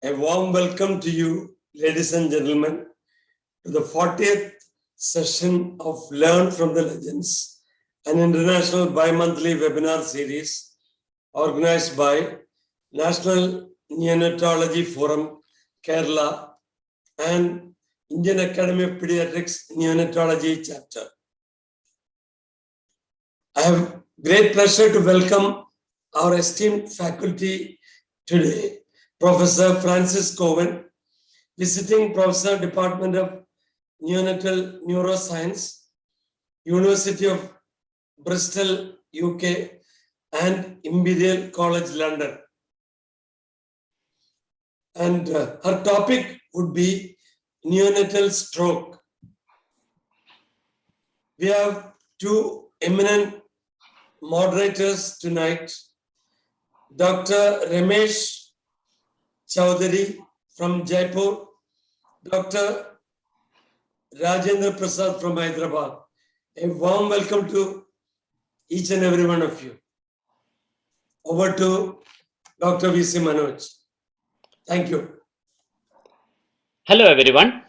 A warm welcome to you, ladies and gentlemen, to the 40th session of Learn from the Legends, an international bi-monthly webinar series organized by National Neonatology Forum, Kerala, and Indian Academy of Pediatrics Neonatology Chapter. I have great pleasure to welcome our esteemed faculty today, Professor Francis Cowan, visiting Professor, Department of Neonatal Neuroscience, University of Bristol, UK, and Imperial College London. And her topic would be neonatal stroke. We have two eminent moderators tonight, Dr. Ramesh Chowdhury from Jaipur, Dr. Rajendra Prasad from Hyderabad. A warm welcome to each and every one of you. Over to Dr. V.C. Manoj. Thank you. Hello everyone.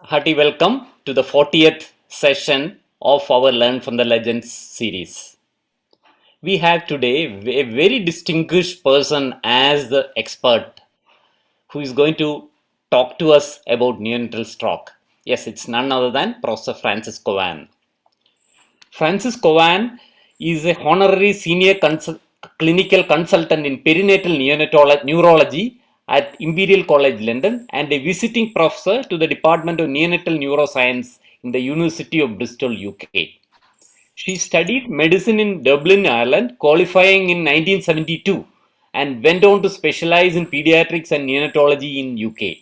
Hearty welcome to the 40th session of our Learn from the Legends series. We have today a very distinguished person as the expert who is going to talk to us about neonatal stroke. Yes, it's none other than Professor Francis Cowan. Francis Cowan is a honorary senior clinical consultant in perinatal neurology at Imperial College London and a visiting professor to the Department of Neonatal Neuroscience in the University of Bristol, UK. She studied medicine in Dublin, Ireland, qualifying in 1972 and went on to specialize in pediatrics and neonatology in UK.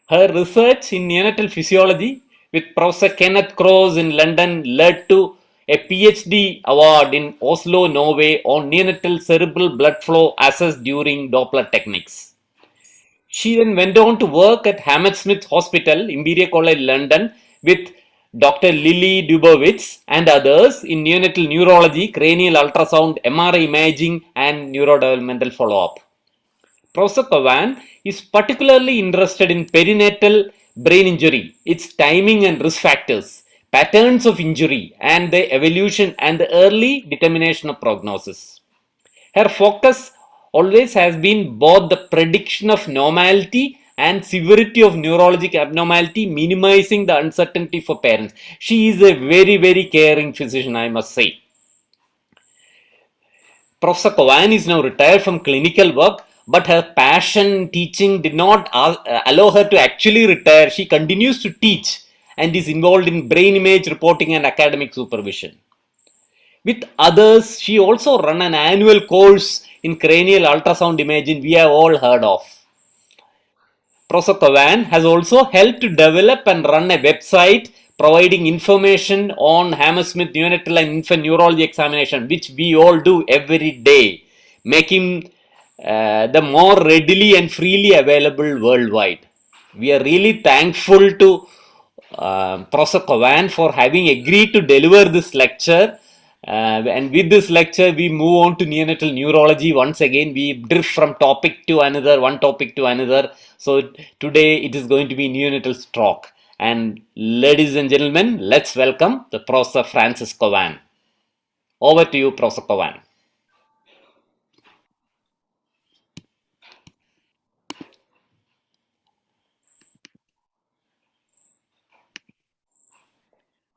Her research in neonatal physiology with Professor Kenneth Cross in London led to a PhD award in Oslo, Norway on neonatal cerebral blood flow assessed during Doppler techniques. She then went on to work at Hammersmith Hospital, Imperial College London with Dr. Lily Dubowitz and others in neonatal neurology, cranial ultrasound, MRI imaging and neurodevelopmental follow-up. Professor Cowan is particularly interested in perinatal brain injury, its timing and risk factors, patterns of injury and the evolution and the early determination of prognosis. Her focus always has been both the prediction of normality and severity of neurologic abnormality, minimizing the uncertainty for parents. She is a very, very caring physician, I must say. Professor Cowan is now retired from clinical work, but her passion in teaching did not allow her to actually retire. She continues to teach and is involved in brain image reporting and academic supervision. With others, she also ran an annual course in cranial ultrasound imaging we have all heard of. Professor Cowan has also helped to develop and run a website providing information on Hammersmith neonatal and infant neurology examination, which we all do every day, making them more readily and freely available worldwide. We are really thankful to Professor Cowan for having agreed to deliver this lecture. And with this lecture, we move on to neonatal neurology. Once again, we drift from topic to another, one topic to another. So today it is going to be neonatal stroke. And ladies and gentlemen, let's welcome the Professor Francis Cowan. Over to you, Professor Cowan.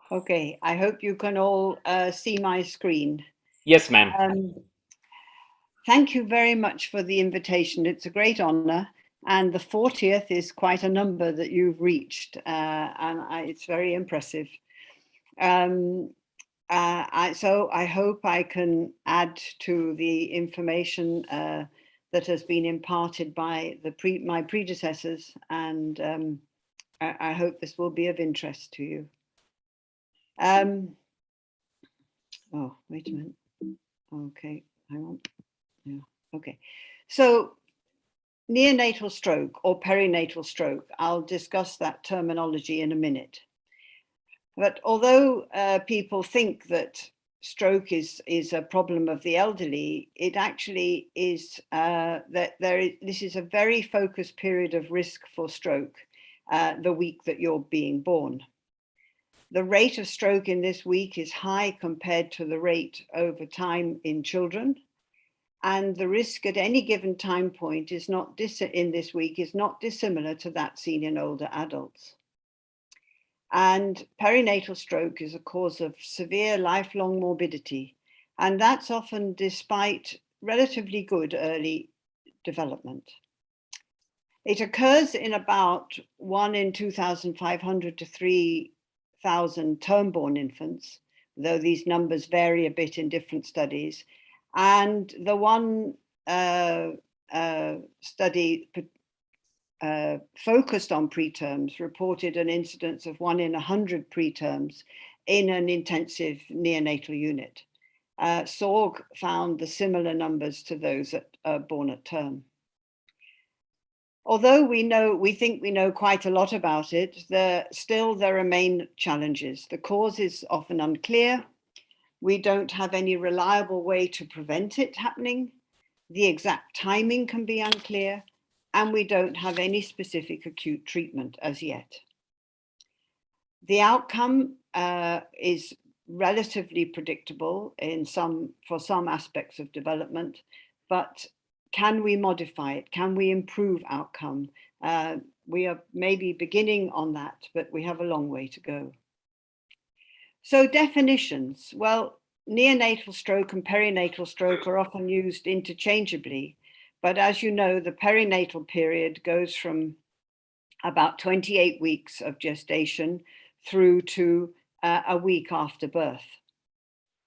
Okay, I hope you can all see my screen. Yes, ma'am. Thank you very much for the invitation. It's a great honor. And the 40th is quite a number that you've reached. It's very impressive. So I hope I can add to the information that has been imparted by my predecessors. And I hope this will be of interest to you. Oh, wait a minute. Okay, hang on. Yeah, okay. So neonatal stroke or perinatal stroke, I'll discuss that terminology in a minute. But although people think that stroke is a problem of the elderly, it actually is this is a very focused period of risk for stroke the week that you're being born. The rate of stroke in this week is high compared to the rate over time in children. And the risk at any given time point is not in this week is not dissimilar to that seen in older adults. And perinatal stroke is a cause of severe lifelong morbidity. And that's often despite relatively good early development. It occurs in about 1 in 2,500 to 3,000 term-born infants, though these numbers vary a bit in different studies. And the one study focused on preterms reported an incidence of 1 in 100 preterms in an intensive neonatal unit. SORG found the similar numbers to those that are born at term. Although we think we know quite a lot about it, still there remain challenges. The cause is often unclear. We don't have any reliable way to prevent it happening. The exact timing can be unclear, and we don't have any specific acute treatment as yet. The outcome is relatively predictable for some aspects of development, but can we modify it? Can we improve outcome? We are maybe beginning on that, but we have a long way to go. So definitions, well, neonatal stroke and perinatal stroke are often used interchangeably, but as you know, the perinatal period goes from about 28 weeks of gestation through to a week after birth.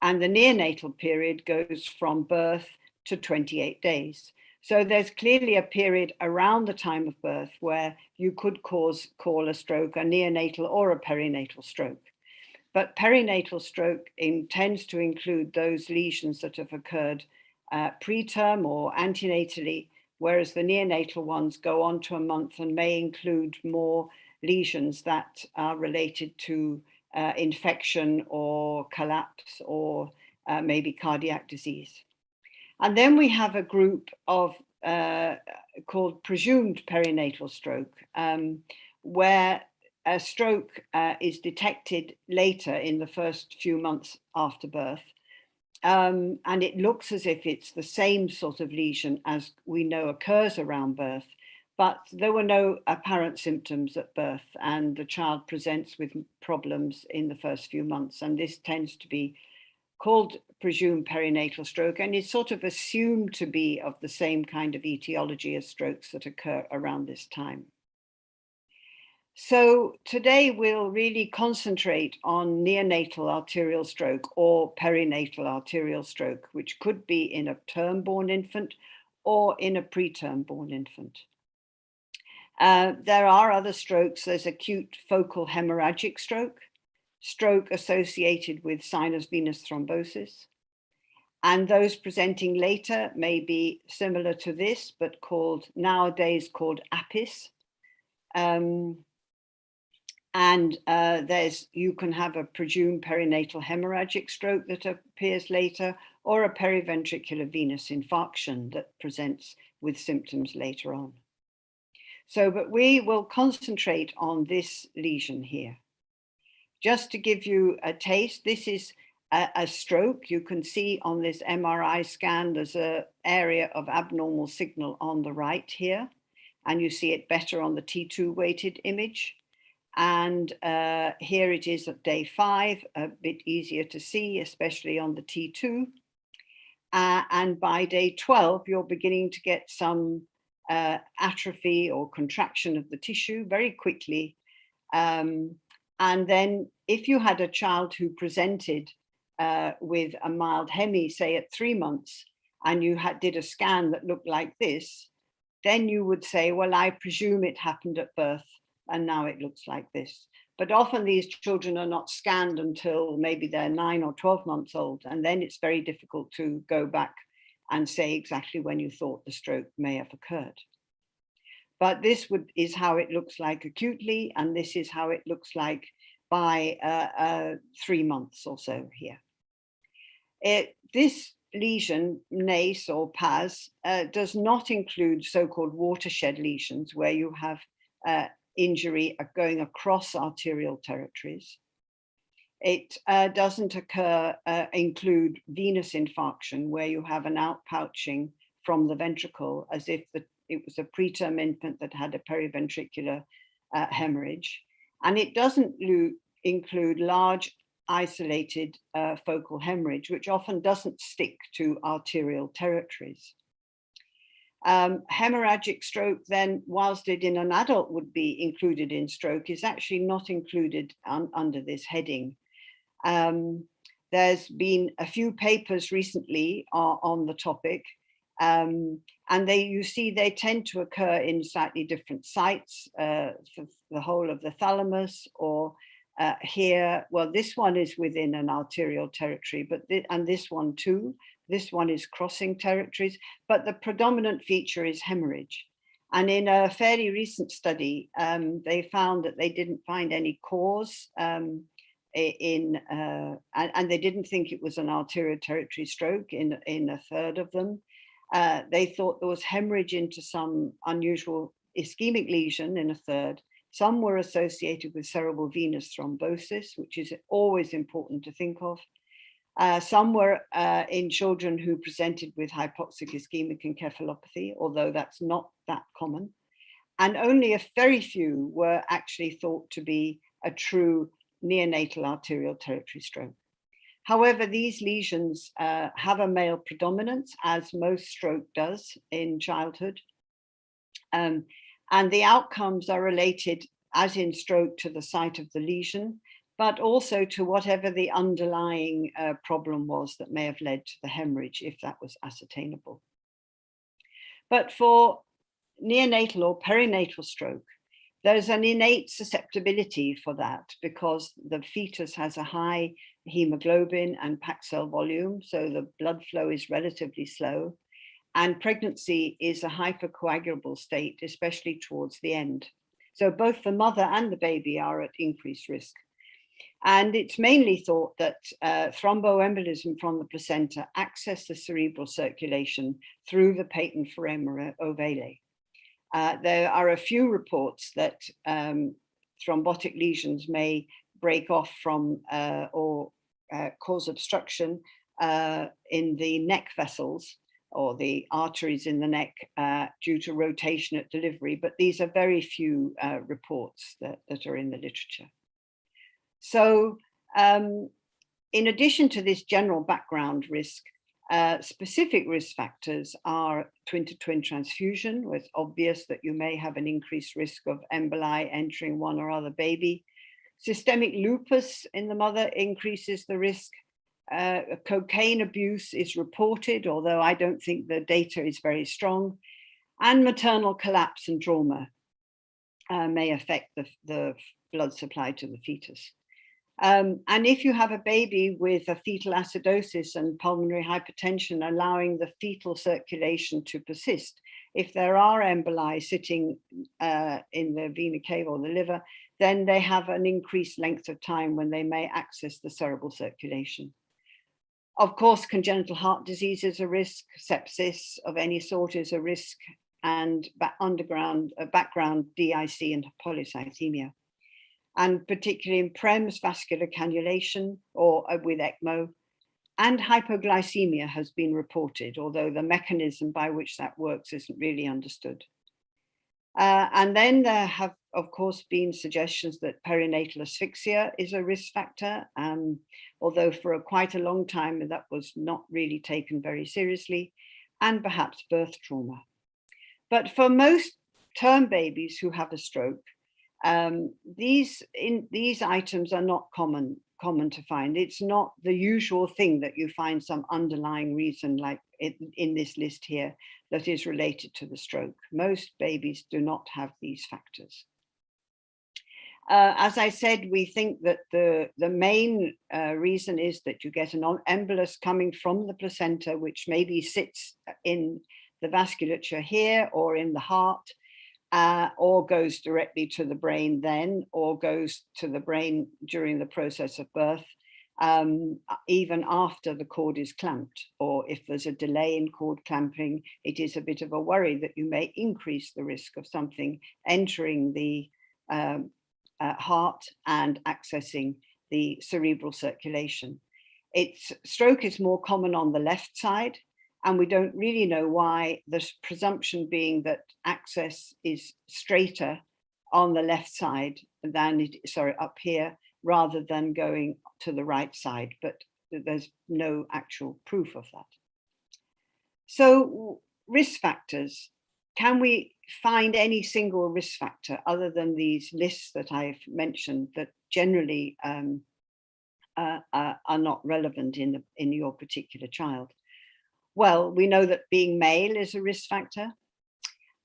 And the neonatal period goes from birth to 28 days. So there's clearly a period around the time of birth where you could call a stroke a neonatal or a perinatal stroke. But perinatal stroke tends to include those lesions that have occurred preterm or antenatally, whereas the neonatal ones go on to a month and may include more lesions that are related to infection or collapse or maybe cardiac disease. And then we have a group of called presumed perinatal stroke, where a stroke is detected later in the first few months after birth. And it looks as if it's the same sort of lesion as we know occurs around birth, but there were no apparent symptoms at birth, and the child presents with problems in the first few months. And this tends to be called presumed perinatal stroke, and is sort of assumed to be of the same kind of etiology as strokes that occur around this time. So today we'll really concentrate on neonatal arterial stroke or perinatal arterial stroke, which could be in a term-born infant or in a preterm-born infant. There are other strokes. There's acute focal hemorrhagic stroke, stroke associated with sinus venous thrombosis. And those presenting later may be similar to this, but nowadays called APIS. You can have a presumed perinatal hemorrhagic stroke that appears later, or a periventricular venous infarction that presents with symptoms later on. But we will concentrate on this lesion here. Just to give you a taste, this is a stroke. You can see on this MRI scan, there's an area of abnormal signal on the right here, and you see it better on the T2 weighted image. And here it is at day 5, a bit easier to see, especially on the T2. And by day 12, you're beginning to get some atrophy or contraction of the tissue very quickly. And then if you had a child who presented with a mild hemi, say at 3 months, and you did a scan that looked like this, then you would say, well, I presume it happened at birth, and now it looks like this. But often these children are not scanned until maybe they're 9 or 12 months old, and then it's very difficult to go back and say exactly when you thought the stroke may have occurred. But this is how it looks like acutely, and this is how it looks like by 3 months or so here. This lesion, NACE or PAS, does not include so-called watershed lesions where you have injury going across arterial territories. It doesn't include venous infarction where you have an outpouching from the ventricle as if it was a preterm infant that had a periventricular hemorrhage. And it doesn't include large isolated focal hemorrhage, which often doesn't stick to arterial territories. Hemorrhagic stroke then, whilst it in an adult would be included in stroke, is actually not included under this heading. There's been a few papers recently on the topic, and you see they tend to occur in slightly different sites, for the whole of the thalamus, or here, well, this one is within an arterial territory, but and this one too. This one is crossing territories, but the predominant feature is hemorrhage. And in a fairly recent study, they found that they didn't find any cause and they didn't think it was an arterial territory stroke in a third of them. They thought there was hemorrhage into some unusual ischemic lesion in a third. Some were associated with cerebral venous thrombosis, which is always important to think of. Some were in children who presented with hypoxic ischemic encephalopathy, although that's not that common. And only a very few were actually thought to be a true neonatal arterial territory stroke. However, these lesions have a male predominance, as most stroke does in childhood. And the outcomes are related, as in stroke, to the site of the lesion, but also to whatever the underlying problem was that may have led to the hemorrhage, if that was ascertainable. But for neonatal or perinatal stroke, there's an innate susceptibility for that because the fetus has a high hemoglobin and packed cell volume, so the blood flow is relatively slow, and pregnancy is a hypercoagulable state, especially towards the end. So both the mother and the baby are at increased risk. And it's mainly thought that thromboembolism from the placenta access the cerebral circulation through the patent foramen ovale. There are a few reports that thrombotic lesions may break off from or cause obstruction in the neck vessels or the arteries in the neck due to rotation at delivery, but these are very few reports that are in the literature. So in addition to this general background risk, specific risk factors are twin-to-twin transfusion, where it's obvious that you may have an increased risk of emboli entering one or other baby. Systemic lupus in the mother increases the risk. Cocaine abuse is reported, although I don't think the data is very strong. And maternal collapse and trauma may affect the blood supply to the fetus. And if you have a baby with a fetal acidosis and pulmonary hypertension allowing the fetal circulation to persist, if there are emboli sitting in the vena cava or the liver, then they have an increased length of time when they may access the cerebral circulation. Of course, congenital heart disease is a risk, sepsis of any sort is a risk, and background DIC and polycythemia. And particularly in PREMS, vascular cannulation or with ECMO, and hypoglycemia has been reported, although the mechanism by which that works isn't really understood. And then there have, of course, been suggestions that perinatal asphyxia is a risk factor, although for quite a long time that was not really taken very seriously, and perhaps birth trauma. But for most term babies who have a stroke, these items are not common to find. It's not the usual thing that you find some underlying reason like in this list here that is related to the stroke. Most babies do not have these factors. As I said, we think that the main reason is that you get an embolus coming from the placenta, which maybe sits in the vasculature here or in the heart, or goes directly to the brain then, or goes to the brain during the process of birth. even after the cord is clamped, or if there's a delay in cord clamping, it is a bit of a worry that you may increase the risk of something entering the heart and accessing the cerebral circulation. Stroke is more common on the left side, and we don't really know why, the presumption being that access is straighter on the left side than up here, rather than going to the right side, but there's no actual proof of that. So risk factors, can we find any single risk factor other than these lists that I've mentioned that generally are not relevant in your particular child? Well, we know that being male is a risk factor.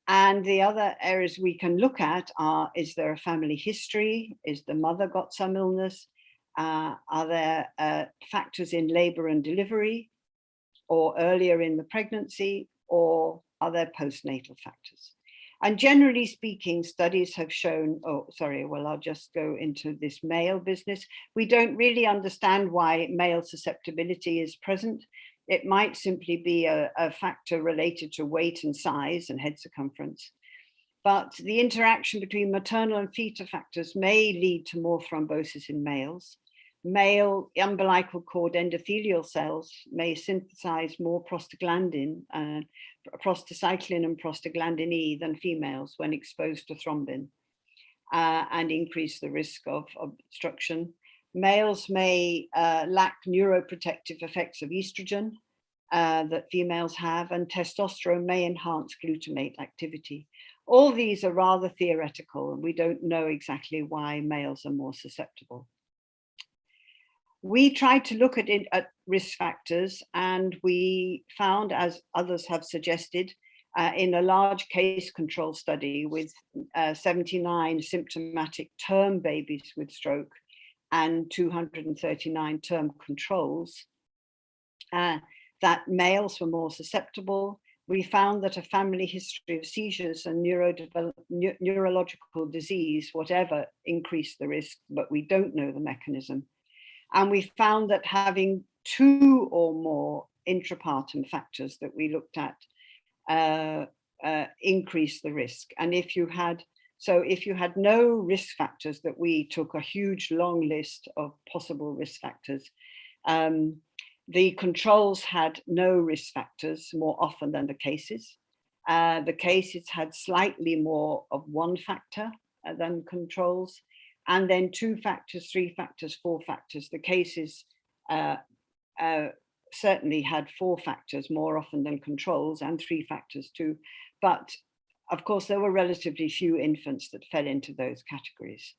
And the other areas we can look at are, is there a family history? Is the mother got some illness? Are there factors in labor and delivery, or earlier in the pregnancy, or are there postnatal factors? And generally speaking, studies have shown, I'll just go into this male business. We don't really understand why male susceptibility is present. It might simply be a factor related to weight and size and head circumference. But the interaction between maternal and fetal factors may lead to more thrombosis in males. Male umbilical cord endothelial cells may synthesize more prostaglandin, prostacyclin and prostaglandin E than females when exposed to thrombin, and increase the risk of obstruction. Males may lack neuroprotective effects of estrogen that females have, and testosterone may enhance glutamate activity. All these are rather theoretical, and we don't know exactly why males are more susceptible. We tried to look at risk factors, and we found, as others have suggested, in a large case control study with 79 symptomatic term babies with stroke and 239 term controls, that males were more susceptible. We found that a family history of seizures and neurological disease, whatever, increased the risk, but we don't know the mechanism. And we found that having 2 or more intrapartum factors that we looked at increased the risk. And if you had no risk factors, that we took a huge long list of possible risk factors, the controls had no risk factors more often than the cases. The cases had slightly more of one factor than controls, and then 2 factors, 3 factors, 4 factors. The cases certainly had 4 factors more often than controls, and 3 factors too. But of course, there were relatively few infants that fell into those categories.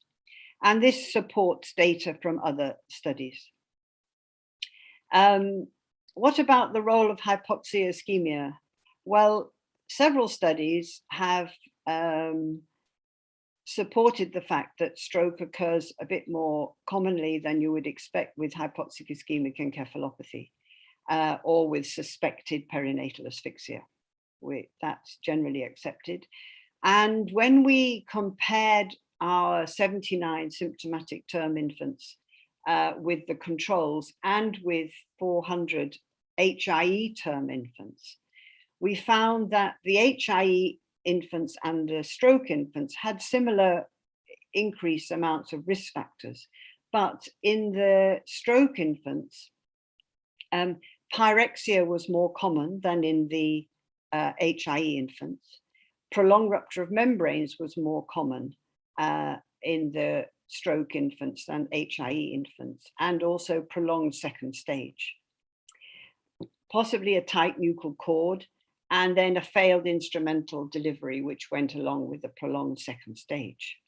And this supports data from other studies. What about the role of hypoxia ischemia? Well, several studies have supported the fact that stroke occurs a bit more commonly than you would expect with hypoxic ischemic encephalopathy, or with suspected perinatal asphyxia. That's generally accepted. And when we compared our 79 symptomatic term infants with the controls and with 400 HIE term infants, we found that the HIE infants and the stroke infants had similar increased amounts of risk factors. But in the stroke infants, pyrexia was more common than in the HIE infants. Prolonged rupture of membranes was more common in the stroke infants than HIE infants, and also prolonged second stage. Possibly a tight nuchal cord, and then a failed instrumental delivery, which went along with the prolonged second stage.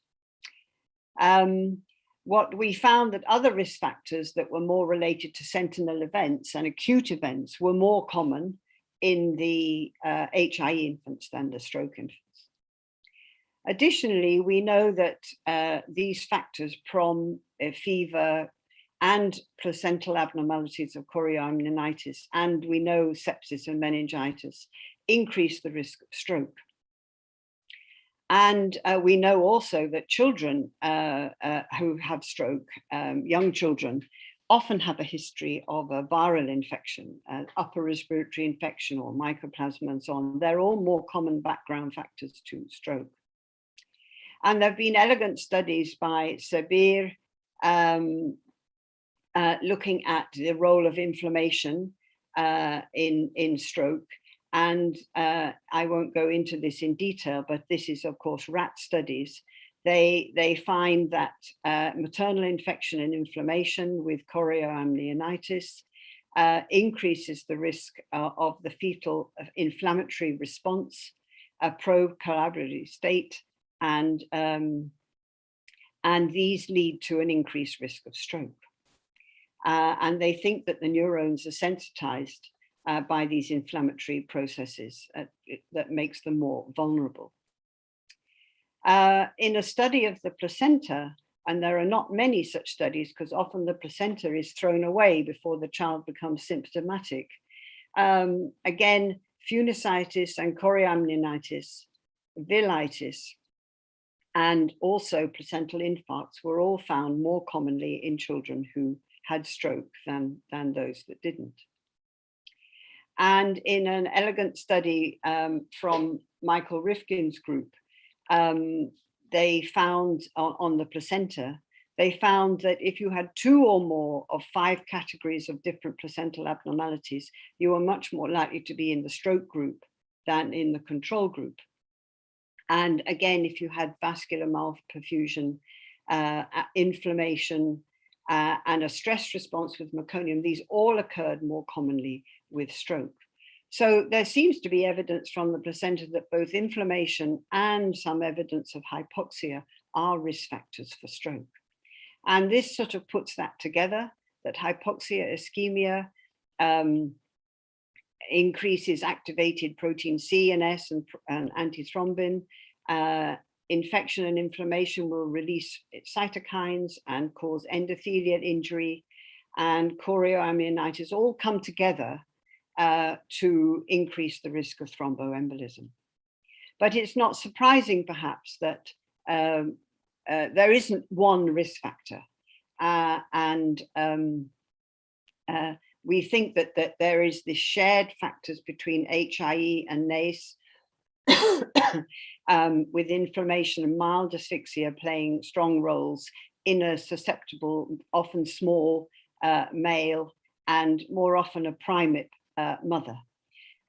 What we found that other risk factors that were more related to sentinel events and acute events were more common in the HIE infants than the stroke infants. Additionally, we know that these factors, fever, and placental abnormalities of chorioamnionitis, and we know sepsis and meningitis, increase the risk of stroke. And we know also that children who have stroke, young children, often have a history of a viral infection, an upper respiratory infection or mycoplasma and so on. They're all more common background factors to stroke. And there have been elegant studies by Cerebral looking at the role of inflammation in stroke. And I won't go into this in detail, but this is, of course, rat studies. They find that maternal infection and inflammation with chorioamnionitis increases the risk of the fetal inflammatory response, a pro-coagulatory state, and these lead to an increased risk of stroke. And they think that the neurons are sensitized by these inflammatory processes that makes them more vulnerable. In a study of the placenta, and there are not many such studies because often the placenta is thrown away before the child becomes symptomatic. Again, phenicitis and chorioamnionitis, villitis, and also placental infarcts were all found more commonly in children who had stroke than those that didn't. And in an elegant study from Michael Rifkin's group, they found on the placenta, they found that if you had 2 or more of 5 categories of different placental abnormalities, you were much more likely to be in the stroke group than in the control group. And again, if you had vascular malperfusion, inflammation, and a stress response with meconium, these all occurred more commonly with stroke. So there seems to be evidence from the placenta that both inflammation and some evidence of hypoxia are risk factors for stroke. And this sort of puts that together, that hypoxia, ischemia, increases activated protein C and S and antithrombin. Infection and inflammation will release cytokines and cause endothelial injury, and chorioamnionitis all come together to increase the risk of thromboembolism. But it's not surprising, perhaps, that there isn't one risk factor. We think that there is this shared factors between HIE and NACE, with inflammation and mild asphyxia playing strong roles in a susceptible, often small male, and more often a primate mother.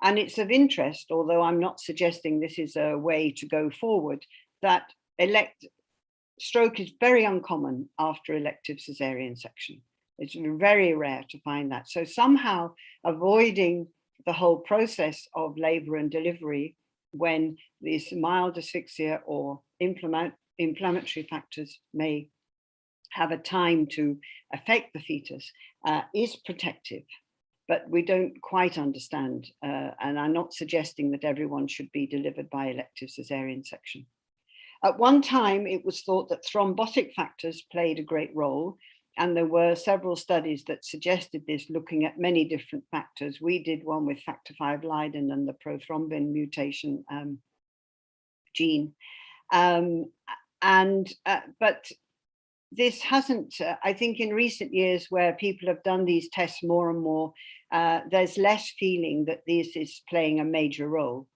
And it's of interest, although I'm not suggesting this is a way to go forward, that stroke is very uncommon after elective cesarean section. It's very rare to find that. So somehow avoiding the whole process of labor and delivery when this mild asphyxia or inflammatory factors may have a time to affect the fetus is protective. But we don't quite understand, and I'm not suggesting that everyone should be delivered by elective cesarean section. At one time, it was thought that thrombotic factors played a great role, and there were several studies that suggested this, looking at many different factors. We did one with factor V Leiden and the prothrombin mutation gene. But this hasn't, I think in recent years where people have done these tests more and more, there's less feeling that this is playing a major role.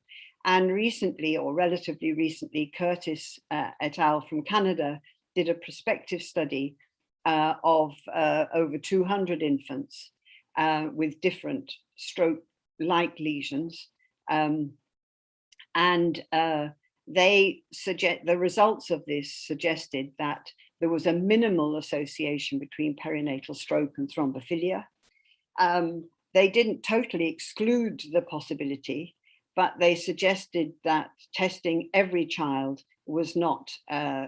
And recently, or relatively recently, Curtis et al. From Canada did a prospective study of over 200 infants with different stroke-like lesions. The results of this suggested that there was a minimal association between perinatal stroke and thrombophilia. They didn't totally exclude the possibility, but they suggested that testing every child was not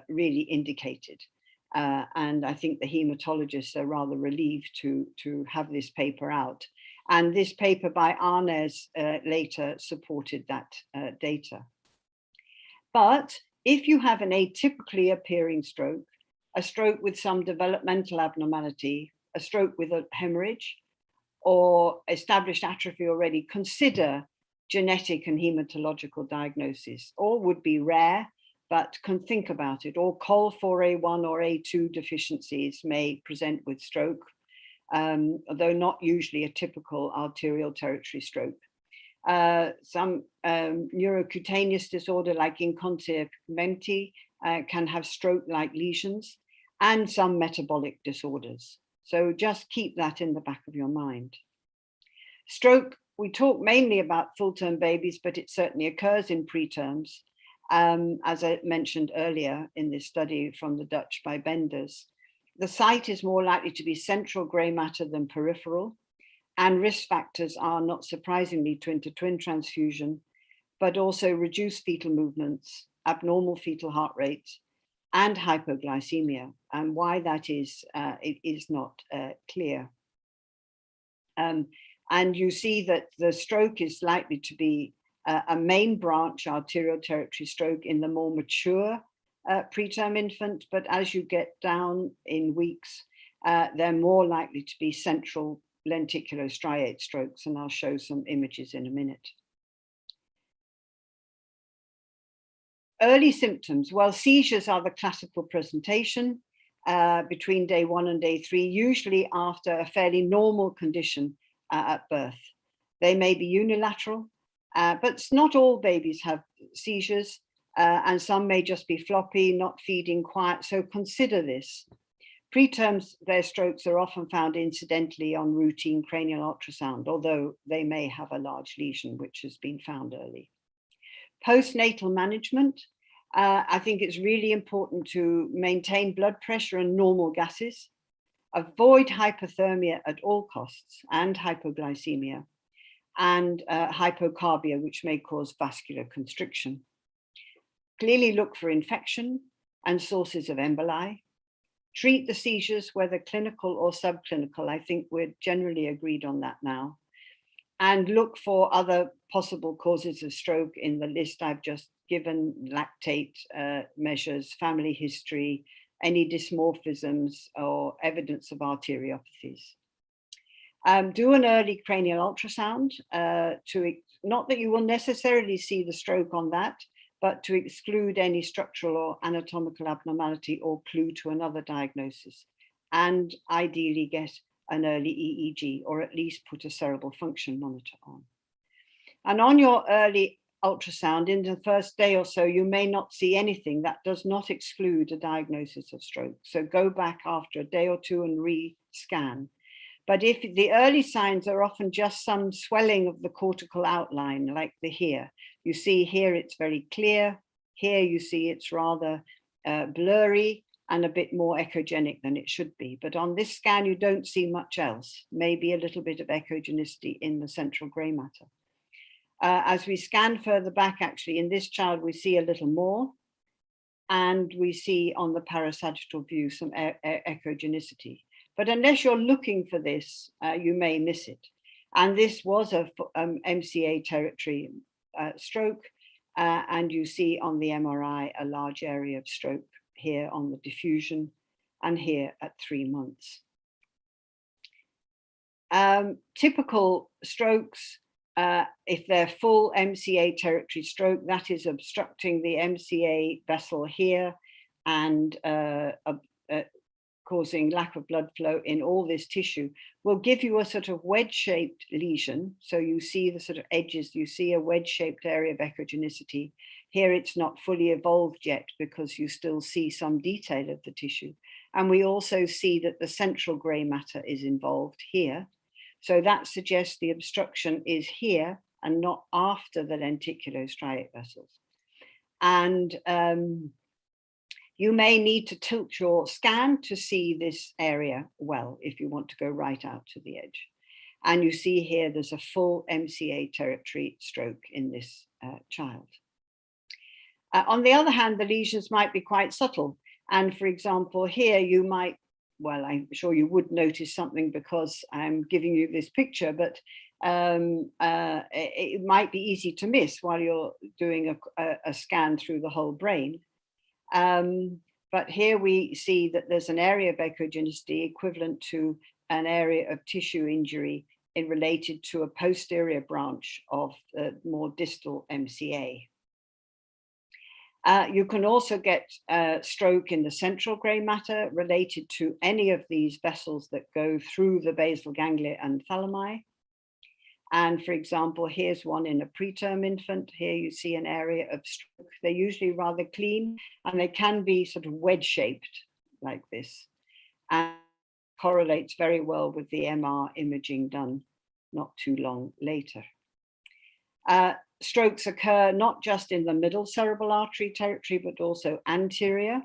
really indicated. And I think the hematologists are rather relieved to have this paper out. And this paper by Ners later supported that data. But if you have an atypically appearing stroke, a stroke with some developmental abnormality, a stroke with a hemorrhage, or established atrophy already, consider genetic and hematological diagnosis. All would be rare, but can think about it. Or COL4A1 or A2 deficiencies may present with stroke. although not usually a typical arterial territory stroke. Some neurocutaneous disorder like incontinentia pigmenti can have stroke-like lesions, and some metabolic disorders. So just keep that in the back of your mind. Stroke, we talk mainly about full-term babies, but it certainly occurs in preterms. As I mentioned earlier in this study from the Dutch by Benders, the site is more likely to be central grey matter than peripheral, and risk factors are, not surprisingly, twin-to-twin transfusion, but also reduced fetal movements, abnormal fetal heart rates, and hypoglycemia. And why that is, it is not clear. And you see that the stroke is likely to be a main branch arterial territory stroke in the more mature preterm infant, but as you get down in weeks, they're more likely to be central lenticulostriate strokes, and I'll show some images in a minute. Early symptoms, well, seizures are the classical presentation between day 1 and day 3, usually after a fairly normal condition at birth. They may be unilateral, but not all babies have seizures, and some may just be floppy, not feeding, quiet, so consider this. Preterms, their strokes are often found incidentally on routine cranial ultrasound, although they may have a large lesion which has been found early. Postnatal management, I think it's really important to maintain blood pressure and normal gases, avoid hypothermia at all costs and hypoglycemia, and hypocarbia, which may cause vascular constriction. Clearly look for infection and sources of emboli. Treat the seizures, whether clinical or subclinical. I think we're generally agreed on that now. And look for other possible causes of stroke in the list I've just given: lactate measures, family history, any dysmorphisms or evidence of arteriopathies. Do an early cranial ultrasound, not that you will necessarily see the stroke on that, but to exclude any structural or anatomical abnormality or clue to another diagnosis, and ideally get an early EEG, or at least put a cerebral function monitor on. And on your early ultrasound, in the first day or so, you may not see anything. That does not exclude a diagnosis of stroke. So go back after a day or two and re-scan. But if the early signs are often just some swelling of the cortical outline, like the here. You see here it's very clear. Here you see it's rather blurry and a bit more echogenic than it should be. But on this scan, you don't see much else, maybe a little bit of echogenicity in the central grey matter. As we scan further back, actually, in this child, we see a little more. And we see on the parasagittal view some echogenicity. But unless you're looking for this, you may miss it. And this was a MCA territory stroke. And you see on the MRI a large area of stroke here on the diffusion and here at 3 months. Typical strokes, if they're full MCA territory stroke, that is obstructing the MCA vessel here and causing lack of blood flow in all this tissue, will give you a sort of wedge-shaped lesion. So you see the sort of edges, you see a wedge-shaped area of echogenicity. Here it's not fully evolved yet because you still see some detail of the tissue. And we also see that the central grey matter is involved here. So that suggests the obstruction is here and not after the lenticulostriate vessels. And you may need to tilt your scan to see this area well if you want to go right out to the edge. And you see here there's a full MCA territory stroke in this child. On the other hand, the lesions might be quite subtle. And for example, here you might, well, I'm sure you would notice something because I'm giving you this picture, but it might be easy to miss while you're doing a scan through the whole brain. But here we see that there's an area of echogenicity equivalent to an area of tissue injury related to a posterior branch of the more distal MCA. You can also get stroke in the central grey matter related to any of these vessels that go through the basal ganglia and thalami. And for example, here's one in a preterm infant. Here you see an area of stroke. They're usually rather clean, and they can be sort of wedge-shaped like this, and correlates very well with the MR imaging done not too long later. Strokes occur not just in the middle cerebral artery territory, but also anterior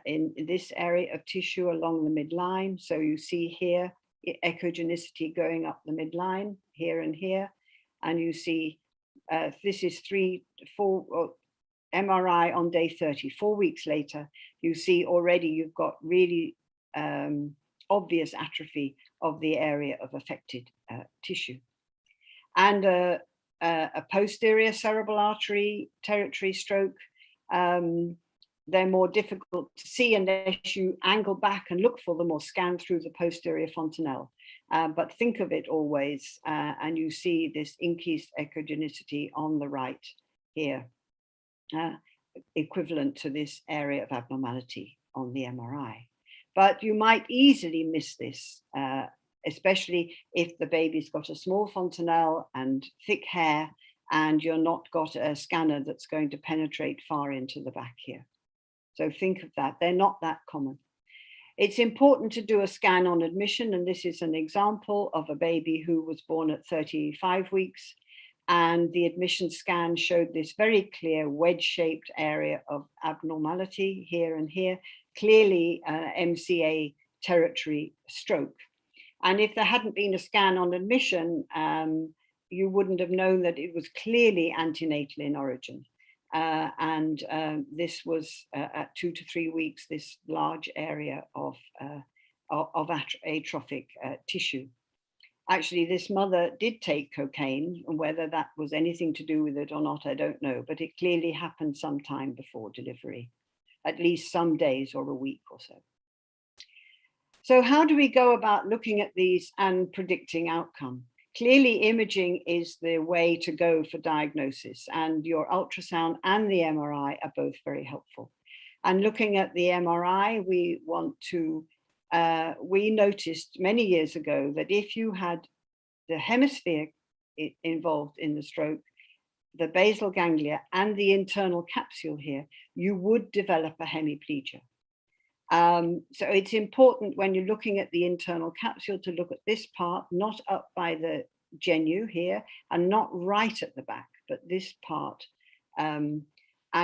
in this area of tissue along the midline. So you see here echogenicity going up the midline here and here. And you see this is 4 MRI on day 30, 4 weeks later. You see already you've got really obvious atrophy of the area of affected tissue. And a posterior cerebral artery territory stroke, they're more difficult to see unless you angle back and look for them or scan through the posterior fontanelle. But think of it always, and you see this increased echogenicity on the right here, equivalent to this area of abnormality on the MRI. But you might easily miss this, especially if the baby's got a small fontanelle and thick hair, and you're not got a scanner that's going to penetrate far into the back here. So think of that. They're not that common. It's important to do a scan on admission, and this is an example of a baby who was born at 35 weeks, and the admission scan showed this very clear wedge-shaped area of abnormality here and here, clearly MCA territory stroke. And if there hadn't been a scan on admission, you wouldn't have known that it was clearly antenatal in origin. This was at 2 to 3 weeks, this large area of atrophic tissue. Actually, this mother did take cocaine, and whether that was anything to do with it or not, I don't know, but it clearly happened sometime before delivery, at least some days or a week or so. So how do we go about looking at these and predicting outcome? Clearly, imaging is the way to go for diagnosis, and your ultrasound and the MRI are both very helpful. And looking at the MRI, we noticed many years ago that if you had the hemisphere involved in the stroke, the basal ganglia and the internal capsule here, you would develop a hemiplegia. So it's important when you're looking at the internal capsule to look at this part, not up by the genu here, and not right at the back, but this part. And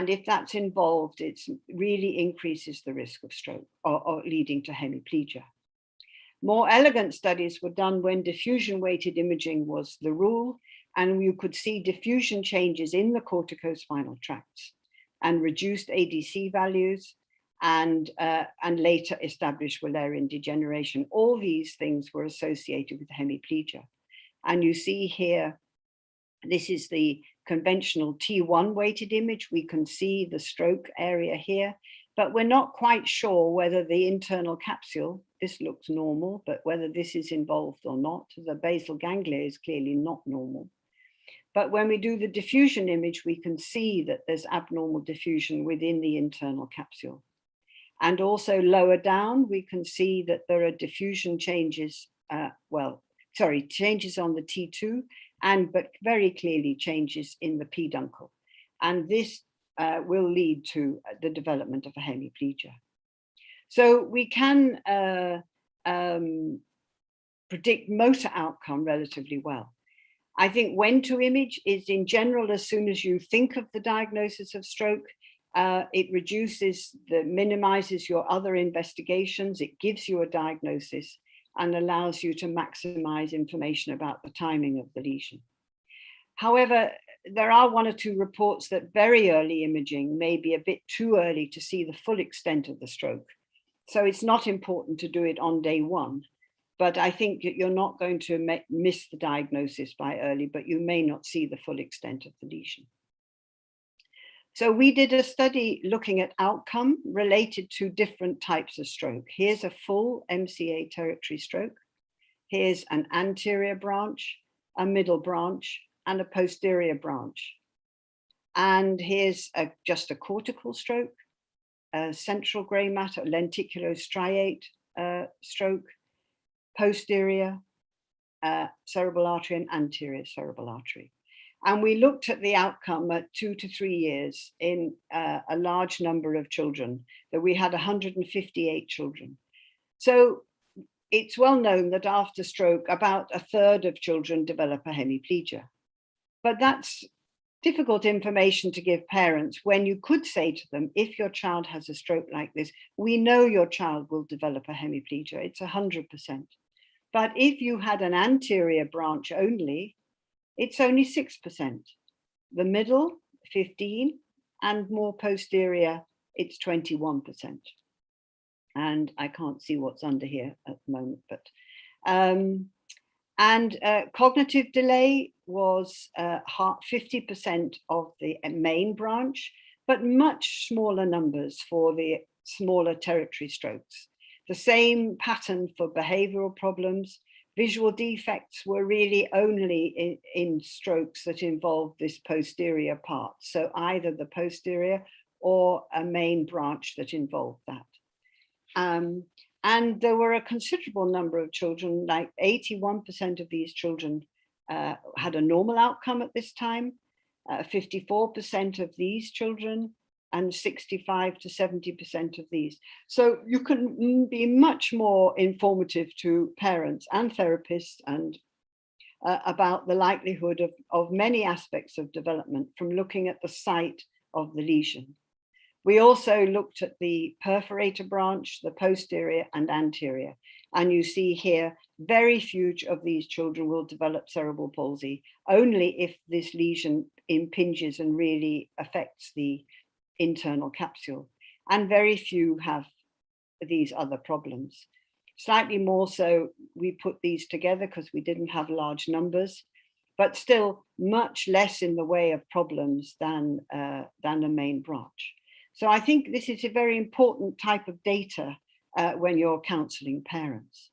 if that's involved, it really increases the risk of stroke or leading to hemiplegia. More elegant studies were done when diffusion-weighted imaging was the rule, and you could see diffusion changes in the corticospinal tracts and reduced ADC values, and later established Wallerian degeneration. All these things were associated with hemiplegia. And you see here, this is the conventional T1 weighted image. We can see the stroke area here, but we're not quite sure whether the internal capsule, this looks normal, but whether this is involved or not. The basal ganglia is clearly not normal. But when we do the diffusion image, we can see that there's abnormal diffusion within the internal capsule. And also lower down, we can see that there are diffusion changes, changes on the T2, but very clearly changes in the peduncle. And this will lead to the development of a hemiplegia. So we can predict motor outcome relatively well. I think when to image is in general, as soon as you think of the diagnosis of stroke, it minimizes your other investigations, it gives you a diagnosis and allows you to maximize information about the timing of the lesion. However, there are 1 or 2 reports that very early imaging may be a bit too early to see the full extent of the stroke. So it's not important to do it on day 1, but I think that you're not going to miss the diagnosis by early, but you may not see the full extent of the lesion. So we did a study looking at outcome related to different types of stroke. Here's a full MCA territory stroke. Here's an anterior branch, a middle branch, and a posterior branch. And here's just a cortical stroke, a central grey matter, lenticulostriate stroke, posterior cerebral artery and anterior cerebral artery. And we looked at the outcome at 2 to 3 years in a large number of children, that we had 158 children. So it's well known that after stroke, about a third of children develop a hemiplegia. But that's difficult information to give parents when you could say to them, if your child has a stroke like this, we know your child will develop a hemiplegia. It's 100%. But if you had an anterior branch only, it's only 6%. The middle, 15, and more posterior, it's 21%. And I can't see what's under here at the moment, but cognitive delay was 50% of the main branch, but much smaller numbers for the smaller territory strokes. The same pattern for behavioral problems. Visual defects were really only in strokes that involved this posterior part. So either the posterior or a main branch that involved that. And there were a considerable number of children, like 81% of these children had a normal outcome at this time, 54% of these children, and 65 to 70% of these. So you can be much more informative to parents and therapists and about the likelihood of many aspects of development from looking at the site of the lesion. We also looked at the perforator branch, the posterior and anterior. And you see here, very few of these children will develop cerebral palsy, only if this lesion impinges and really affects the internal capsule. And very few have these other problems. Slightly more so, we put these together because we didn't have large numbers, but still much less in the way of problems than the main branch. So I think this is a very important type of data when you're counseling parents.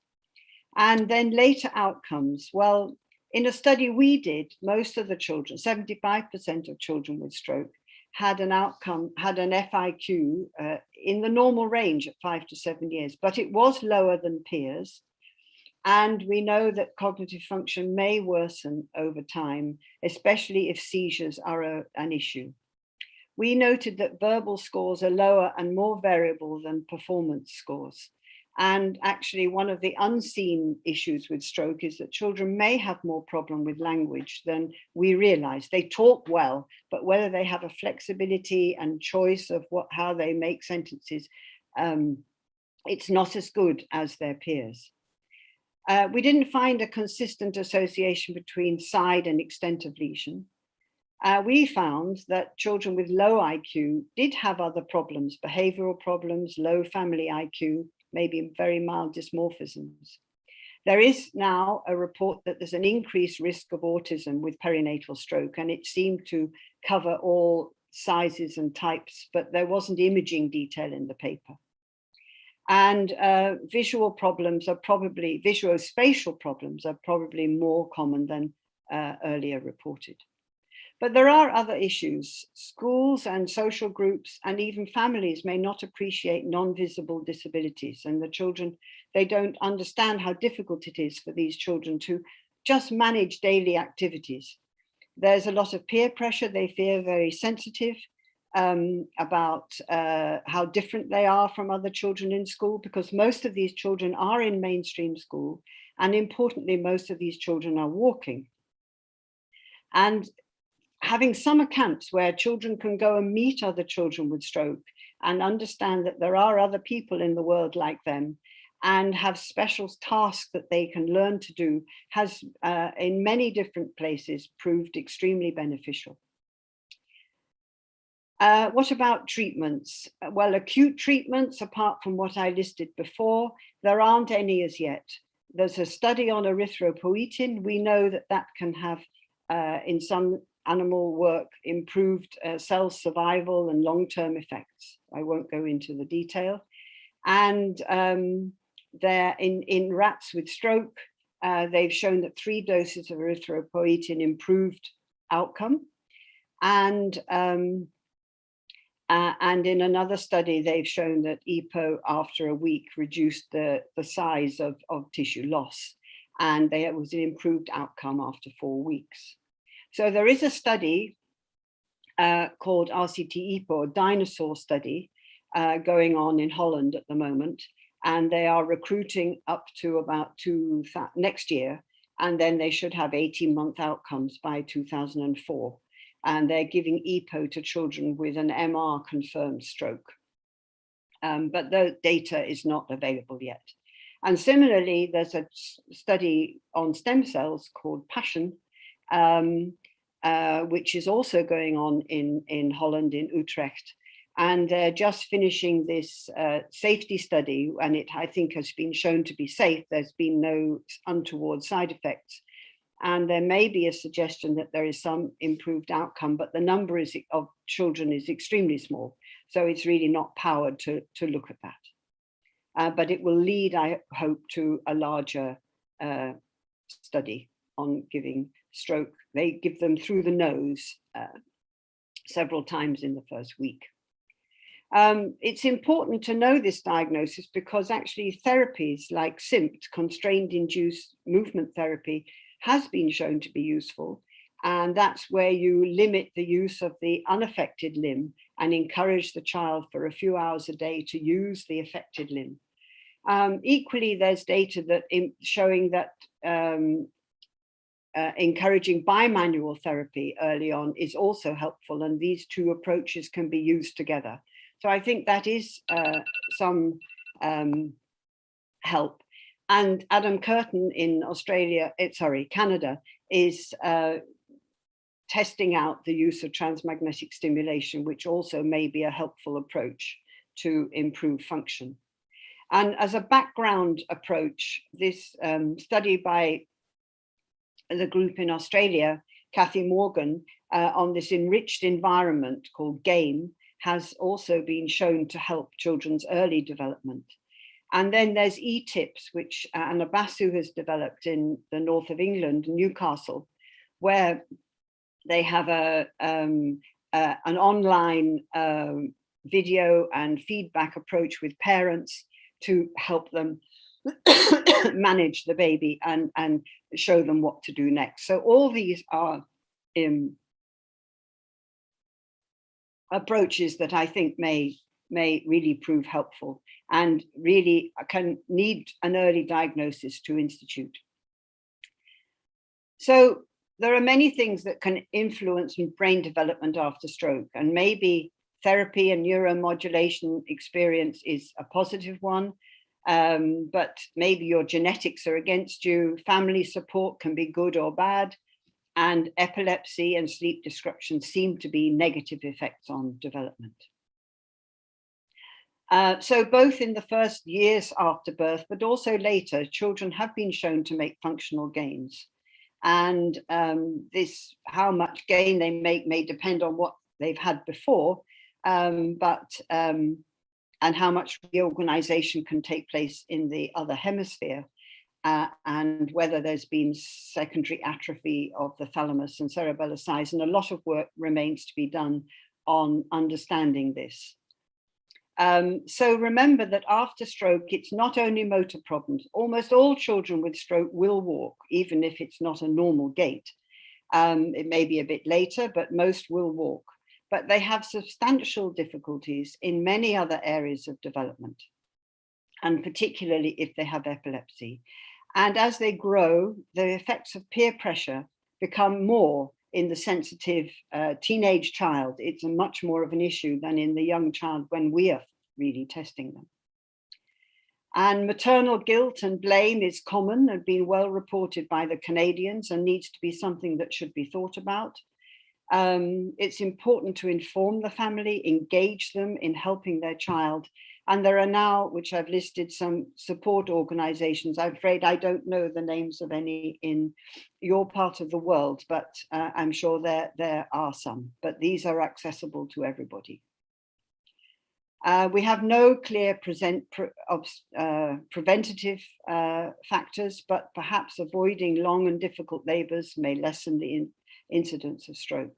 And then later outcomes. Well, in a study we did, most of the children, 75% of children with stroke, had an outcome, had an FIQ in the normal range at 5 to 7 years, but it was lower than peers. And we know that cognitive function may worsen over time, especially if seizures are an issue. We noted that verbal scores are lower and more variable than performance scores. And actually, one of the unseen issues with stroke is that children may have more problem with language than we realize. They talk well, but whether they have a flexibility and choice of how they make sentences, it's not as good as their peers. We didn't find a consistent association between side and extent of lesion. We found that children with low IQ did have other problems, behavioral problems, low family IQ, maybe very mild dysmorphisms. There is now a report that there's an increased risk of autism with perinatal stroke, and it seemed to cover all sizes and types, but there wasn't imaging detail in the paper. And visual problems are probably, visuospatial problems are probably more common than earlier reported. But there are other issues. Schools and social groups and even families may not appreciate non-visible disabilities, and the children, they don't understand how difficult it is for these children to just manage daily activities. There's a lot of peer pressure. They feel very sensitive about how different they are from other children in school, because most of these children are in mainstream school, and importantly, most of these children are walking. And having summer camps where children can go and meet other children with stroke and understand that there are other people in the world like them and have special tasks that they can learn to do has in many different places proved extremely beneficial. What about treatments? Well, acute treatments, apart from what I listed before, there aren't any as yet. There's a study on erythropoietin. We know that that can have, in some animal work, improved cell survival and long-term effects. I won't go into the detail. And there in rats with stroke, they've shown that 3 doses of erythropoietin improved outcome. And in another study, they've shown that EPO after a week reduced the size of tissue loss, and there was an improved outcome after 4 weeks. So there is a study called RCT EPO, a dinosaur study, going on in Holland at the moment, and they are recruiting up to about next year, and then they should have 18-month outcomes by 2004. And they're giving EPO to children with an MR confirmed stroke. But the data is not available yet. And similarly, there's a study on stem cells called PASSION, which is also going on in Holland, in Utrecht. And they're just finishing this safety study, and it, I think, has been shown to be safe. There's been no untoward side effects. And there may be a suggestion that there is some improved outcome, but the number of children is extremely small. So it's really not powered to look at that. But it will lead, I hope, to a larger study on giving stroke. They give them through the nose several times in the first week. It's important to know this diagnosis because actually therapies like CIMT, constrained induced movement therapy, has been shown to be useful. And that's where you limit the use of the unaffected limb and encourage the child for a few hours a day to use the affected limb. Equally, there's data that showing that encouraging bimanual therapy early on is also helpful, and these two approaches can be used together. So I think that is some help. And Adam Curtin in Canada is testing out the use of transmagnetic stimulation, which also may be a helpful approach to improve function. And as a background approach, this study by the group in Australia, Kathy Morgan, on this enriched environment called GAME, has also been shown to help children's early development. And then there's eTips, which Anna Basu has developed in the north of England, Newcastle, where they have an online video and feedback approach with parents to help them manage the baby and show them what to do next. So all these are approaches that I think may really prove helpful and really can need an early diagnosis to institute. So there are many things that can influence brain development after stroke, and maybe therapy and neuromodulation experience is a positive one, but maybe your genetics are against you. Family support can be good or bad, and epilepsy and sleep disruption seem to be negative effects on development. So both in the first years after birth, but also later, children have been shown to make functional gains. And how much gain they make may depend on what they've had before, and how much reorganization can take place in the other hemisphere, and whether there's been secondary atrophy of the thalamus and cerebellar size. And a lot of work remains to be done on understanding this. So remember that after stroke, it's not only motor problems. Almost all children with stroke will walk, even if it's not a normal gait. It may be a bit later, but most will walk. But they have substantial difficulties in many other areas of development, and particularly if they have epilepsy. And as they grow, the effects of peer pressure become more in the sensitive teenage child. It's much more of an issue than in the young child when we are really testing them. And maternal guilt and blame is common and been well reported by the Canadians, and needs to be something that should be thought about. It's important to inform the family, engage them in helping their child. And there are now, which I've listed, some support organizations. I'm afraid I don't know the names of any in your part of the world, but I'm sure there are some, but these are accessible to everybody. We have no clear preventative factors, but perhaps avoiding long and difficult labors may lessen the incidence of stroke.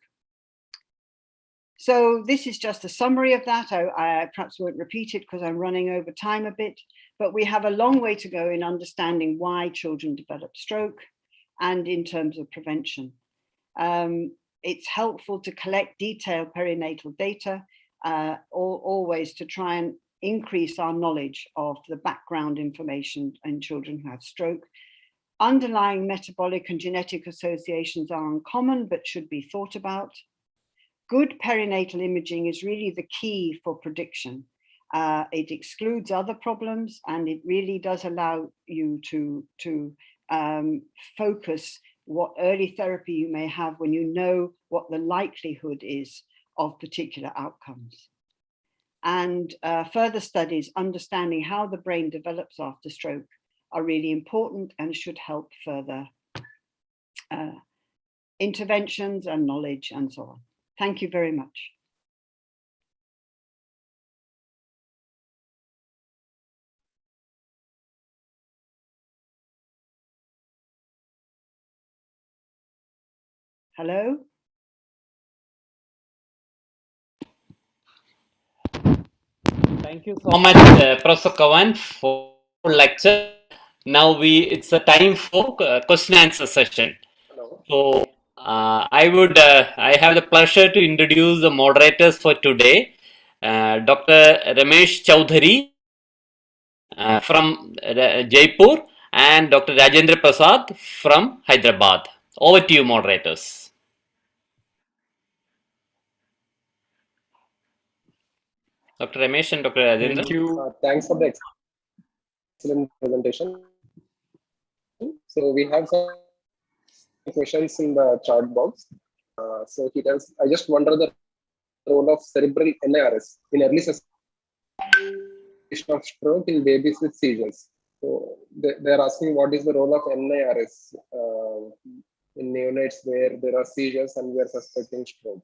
So this is just a summary of that. I perhaps won't repeat it because I'm running over time a bit, but we have a long way to go in understanding why children develop stroke and in terms of prevention. It's helpful to collect detailed perinatal data, always to try and increase our knowledge of the background information in children who have stroke. Underlying metabolic and genetic associations are uncommon, but should be thought about. Good perinatal imaging is really the key for prediction. It excludes other problems, and it really does allow you to focus what early therapy you may have when you know what the likelihood is of particular outcomes. And further studies understanding how the brain develops after stroke are really important and should help further interventions and knowledge and so on. Thank you very much. Hello? Thank you so much, Professor Cowan, for lecture. Now it's a time for question answer session. So I have the pleasure to introduce the moderators for today. Dr. Ramesh Chowdhury from Jaipur and Dr. Rajendra Prasad from Hyderabad. Over to you, moderators. Dr. Ramesh and Dr. Rajendra. Thank you. Thanks for the excellent presentation. So we have some questions in the chat box. So he tells, I just wonder the role of cerebral NIRS in early suspicion of stroke in babies with seizures. So they're asking what is the role of NIRS in neonates where there are seizures and we are suspecting stroke.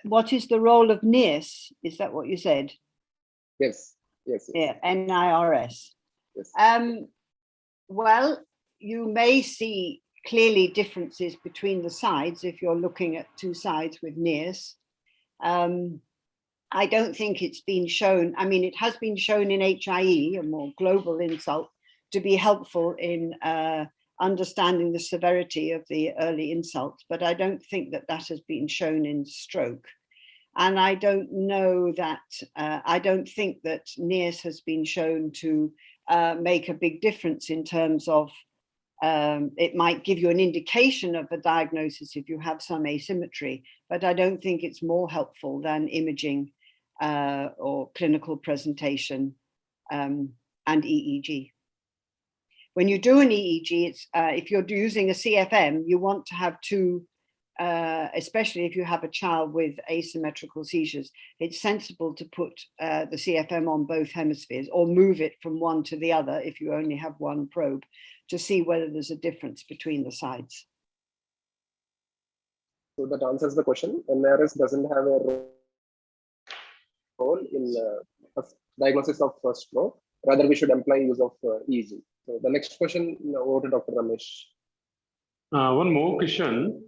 What is the role of Ners? Is that what you said? Yes. Yeah, NIRS. Yes. Well, you may see clearly differences between the sides if you're looking at two sides with Ners. I don't think it's been shown. I mean, it has been shown in HIE, a more global insult, to be helpful in understanding the severity of the early insult, but I don't think that that has been shown in stroke. And I don't know that, I don't think that Ners has been shown to make a big difference in terms of, it might give you an indication of a diagnosis if you have some asymmetry, but I don't think it's more helpful than imaging or clinical presentation and EEG. When you do an EEG, it's if you're using a CFM, you want to have two, especially if you have a child with asymmetrical seizures, it's sensible to put the CFM on both hemispheres or move it from one to the other if you only have one probe to see whether there's a difference between the sides. So that answers the question. NIRS doesn't have a role in diagnosis of stroke. Rather, we should employ use of EEG. So the next question, over to Dr. Ramesh. One more question.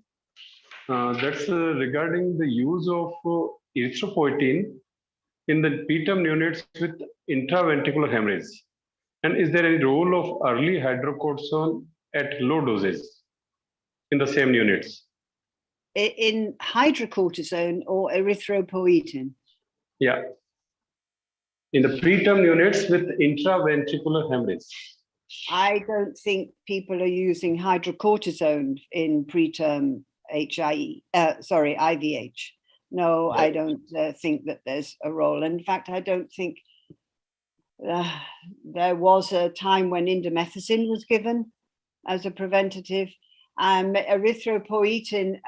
That's regarding the use of erythropoietin in the preterm neonates with intraventricular hemorrhage. And is there any role of early hydrocortisone at low doses in the same neonates? In hydrocortisone or erythropoietin? Yeah. In the preterm neonates with intraventricular hemorrhage. I don't think people are using hydrocortisone in preterm IVH. No, I don't think that there's a role. In fact, I don't think there was a time when indomethacin was given as a preventative. Erythropoietin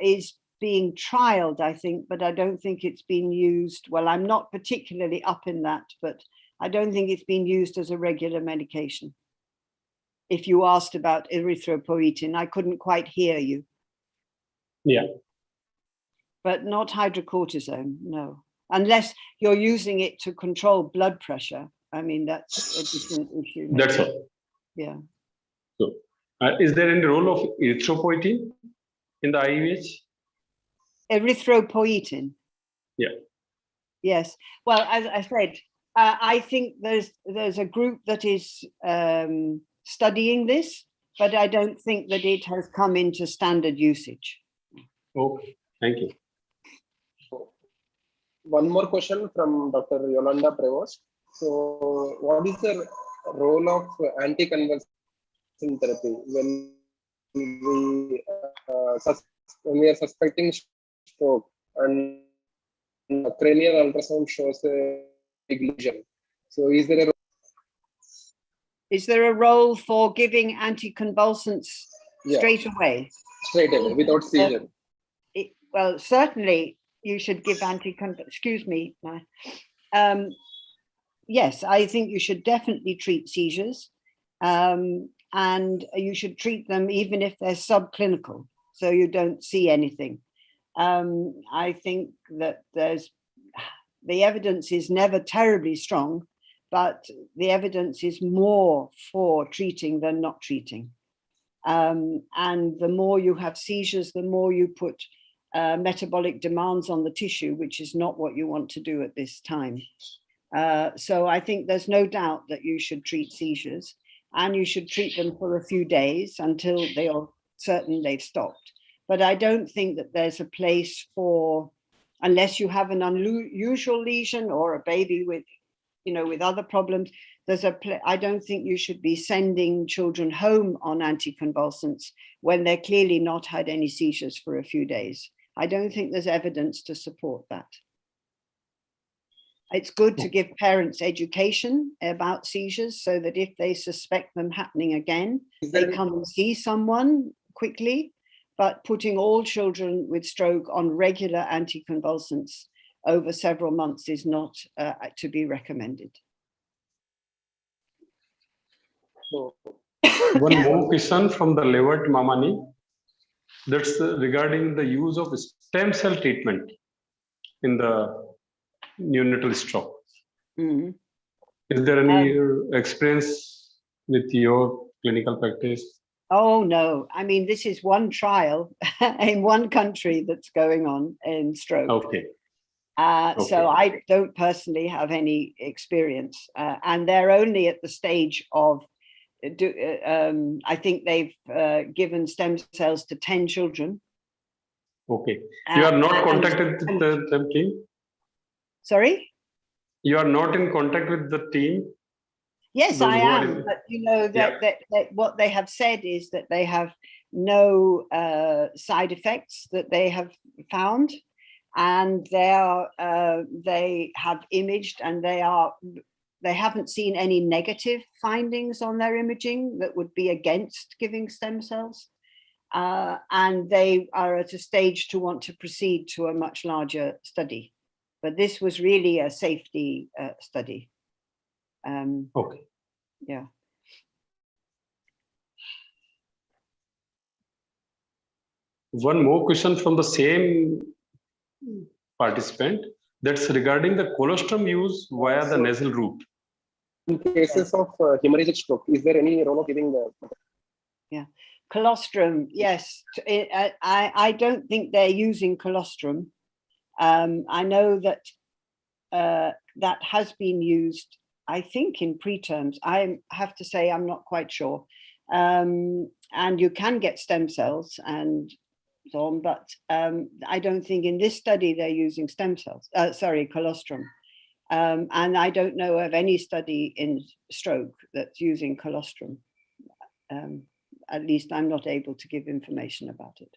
is being trialed, I think, but I don't think it's been used. Well, I'm not particularly up in that, but I don't think it's been used as a regular medication. If you asked about erythropoietin, I couldn't quite hear you. Yeah. But not hydrocortisone, no. Unless you're using it to control blood pressure. I mean, that's a different issue. Maybe. That's all. Yeah. So, is there any role of erythropoietin in the IVH? Erythropoietin. Yeah. Yes. Well, as I said, I think there's a group that is studying this, but I don't think that it has come into standard usage. Okay. Thank you. One more question from Dr. Yolanda Prevost. So, what is the role of anticonvulsant therapy when we are suspecting stroke and cranial ultrasound shows a big lesion? So, is there a role for giving anticonvulsants straight away? Straight away without seizure? Well, certainly you should give excuse me. Yes, I think you should definitely treat seizures, and you should treat them even if they're subclinical, so you don't see anything. I think that the evidence is never terribly strong, but the evidence is more for treating than not treating. And the more you have seizures, the more you put metabolic demands on the tissue, which is not what you want to do at this time. So I think there's no doubt that you should treat seizures, and you should treat them for a few days until they are certain they've stopped. But I don't think that there's a place for, unless you have an unusual lesion or a baby with, with other problems, I don't think you should be sending children home on anticonvulsants when they're clearly not had any seizures for a few days. I don't think there's evidence to support that. It's good to give parents education about seizures so that if they suspect them happening again, they come and see someone quickly. But putting all children with stroke on regular anticonvulsants over several months is not to be recommended. One more question from the Levert Mamani. That's regarding the use of stem cell treatment in the neonatal stroke. Mm-hmm. Is there any experience with your clinical practice? Oh, no. I mean, this is one trial in one country that's going on in stroke. Okay. So I don't personally have any experience. And they're only at the stage of, I think they've given stem cells to 10 children. Okay. You are not contacted with the team? Sorry? You are not in contact with the team? Yes, I am. But that what they have said is that they have no side effects that they have found, and they have imaged, and they haven't seen any negative findings on their imaging that would be against giving stem cells, and they are at a stage to want to proceed to a much larger study. But this was really a safety study. Okay. Yeah. One more question from the same participant. That's regarding the colostrum use via the nasal route. In cases of hemorrhagic stroke, is there any role of giving the? Yeah, colostrum. Yes, I don't think they're using colostrum. I know that that has been used, I think, in preterms. I have to say I'm not quite sure. And you can get stem cells and so on, but I don't think in this study they're using stem cells, colostrum. And I don't know of any study in stroke that's using colostrum. At least I'm not able to give information about it.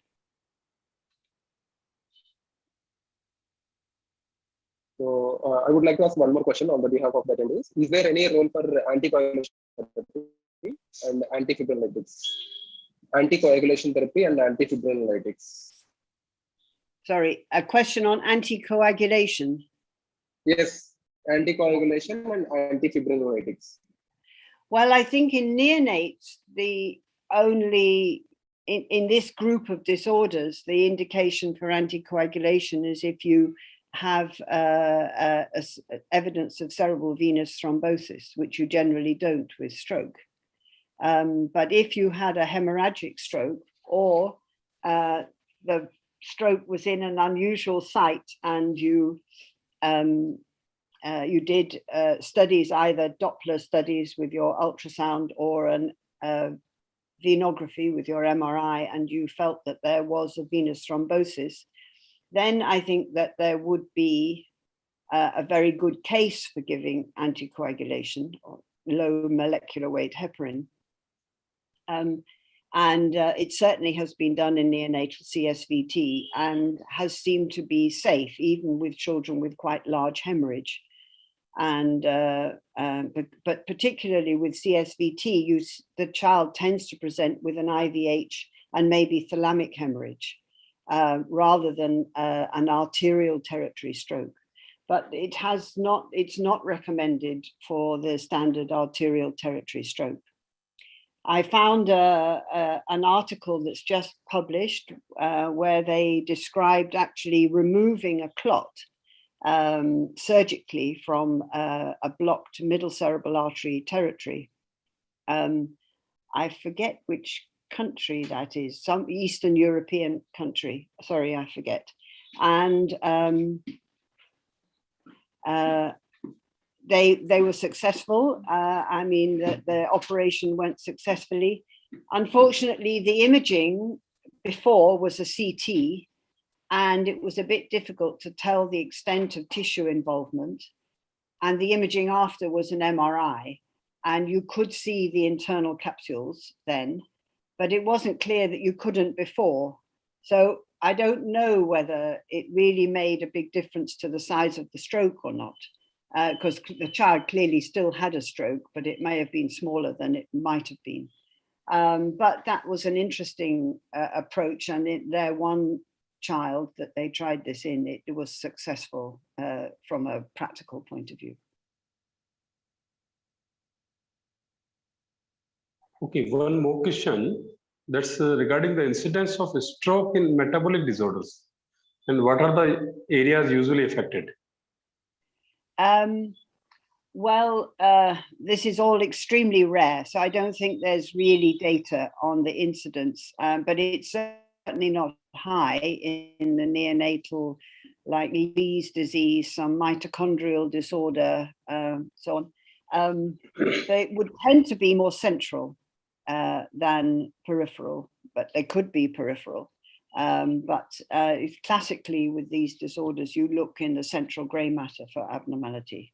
So I would like to ask one more question on the behalf of the attendees. Is there any role for anticoagulation therapy and antifibrinolytics? Anticoagulation therapy and antifibrinolytics. Sorry, a question on anticoagulation? Yes, anticoagulation and antifibrinolytics. Well, I think in neonates, the only, in this group of disorders, the indication for anticoagulation is if you have evidence of cerebral venous thrombosis, which you generally don't with stroke. But if you had a hemorrhagic stroke or the stroke was in an unusual site and you did studies, either Doppler studies with your ultrasound or an venography with your MRI, and you felt that there was a venous thrombosis, then I think that there would be a very good case for giving anticoagulation or low molecular weight heparin. It certainly has been done in neonatal CSVT and has seemed to be safe, even with children with quite large hemorrhage. But particularly with CSVT, the child tends to present with an IVH and maybe thalamic hemorrhage rather than an arterial territory stroke. But it's not recommended for the standard arterial territory stroke. I found an article that's just published where they described actually removing a clot surgically from a blocked middle cerebral artery territory. I forget which country that is, some Eastern European country, sorry, I forget. And they were successful. I mean, the operation went successfully. Unfortunately, the imaging before was a CT, and it was a bit difficult to tell the extent of tissue involvement. And the imaging after was an MRI, and you could see the internal capsules then, but it wasn't clear that you couldn't before. So I don't know whether it really made a big difference to the size of the stroke or not, because the child clearly still had a stroke, but it may have been smaller than it might have been. But that was an interesting approach, and their one child that they tried this in, it was successful from a practical point of view. Okay, one more question. That's regarding the incidence of stroke in metabolic disorders, and what are the areas usually affected? Well, this is all extremely rare, so I don't think there's really data on the incidence, but it's certainly not high in the neonatal, like Lee's disease, some mitochondrial disorder, so on. They would tend to be more central than peripheral, but they could be peripheral. But classically with these disorders, you look in the central grey matter for abnormality.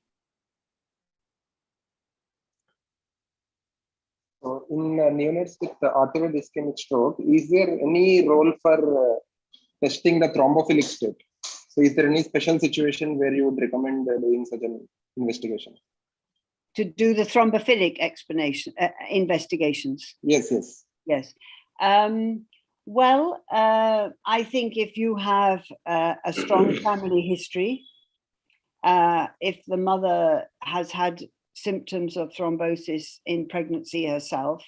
So in neonates with arterial ischemic stroke, is there any role for testing the thrombophilic state? So is there any special situation where you would recommend doing such an investigation? To do the thrombophilic investigations? Yes, yes. Yes. Well, I think if you have a strong family history, if the mother has had symptoms of thrombosis in pregnancy herself,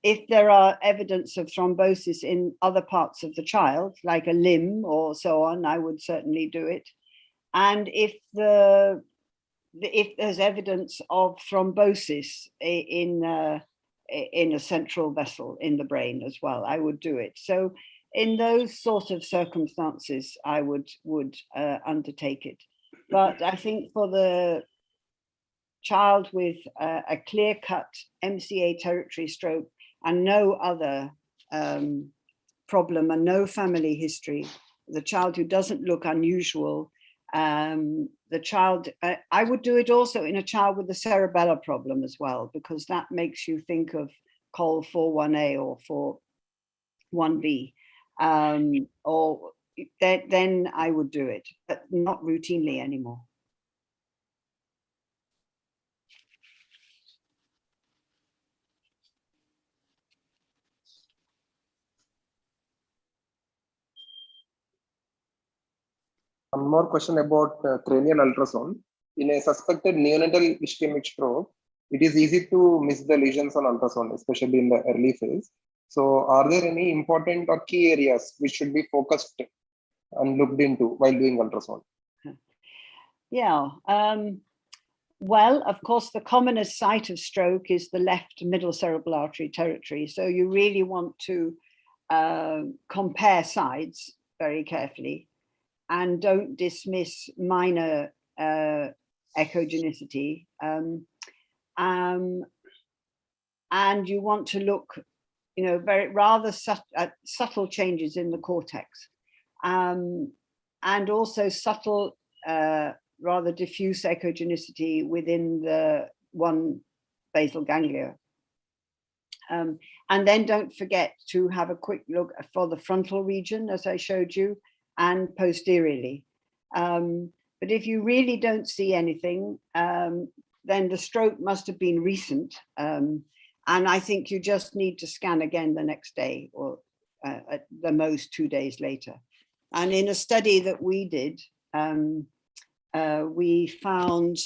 if there are evidence of thrombosis in other parts of the child, like a limb or so on, I would certainly do it. And if there's evidence of thrombosis in a central vessel in the brain as well, I would do it. So in those sort of circumstances, I would undertake it. But I think for the child with a clear-cut MCA territory stroke and no other problem and no family history, the child who doesn't look unusual, the child, I would do it also in a child with a cerebellar problem as well, because that makes you think of Col 41A or 41B, or then I would do it, but not routinely anymore. One more question about cranial ultrasound. In a suspected neonatal ischemic stroke, it is easy to miss the lesions on ultrasound, especially in the early phase. So are there any important or key areas which should be focused and looked into while doing ultrasound? Yeah. Well, of course, the commonest site of stroke is the left middle cerebral artery territory. So you really want to compare sides very carefully and don't dismiss minor echogenicity. And you want to look, very rather at subtle changes in the cortex, and also subtle, rather diffuse echogenicity within the one basal ganglia. And then don't forget to have a quick look for the frontal region, as I showed you, and posteriorly. But if you really don't see anything, then the stroke must have been recent. And I think you just need to scan again the next day, or at the most 2 days later. And in a study that we did, we found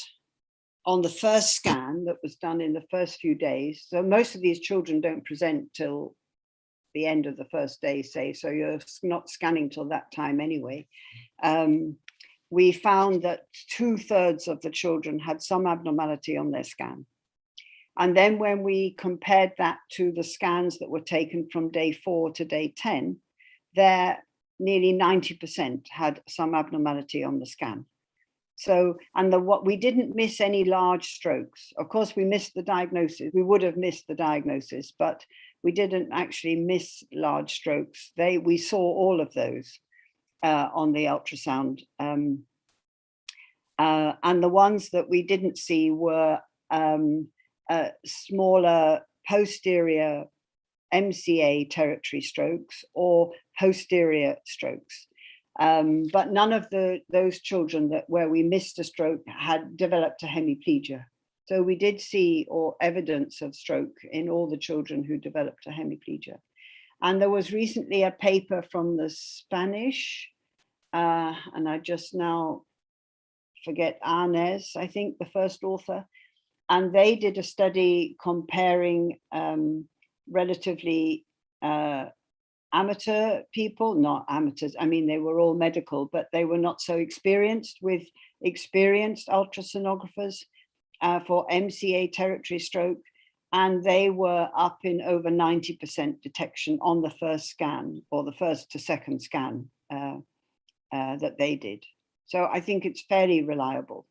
on the first scan that was done in the first few days, so most of these children don't present till the end of the first day, say, so you're not scanning till that time anyway. We found that 2/3 of the children had some abnormality on their scan. And then when we compared that to the scans that were taken from day 4 to day 10, there nearly 90% had some abnormality on the scan. So, and what we didn't miss any large strokes. Of course, we missed the diagnosis. We would have missed the diagnosis, but we didn't actually miss large strokes. We saw all of those on the ultrasound. And the ones that we didn't see were smaller posterior MCA territory strokes or posterior strokes. But none of those children where we missed a stroke had developed a hemiplegia. So we did see evidence of stroke in all the children who developed a hemiplegia. And there was recently a paper from the Spanish, and I just now forget Ners, I think, the first author. And they did a study comparing relatively amateur people, not amateurs, I mean, they were all medical, but they were not so experienced, with experienced ultrasonographers for MCA territory stroke. And they were up in over 90% detection on the first scan, or the first to second scan that they did. So I think it's fairly reliable.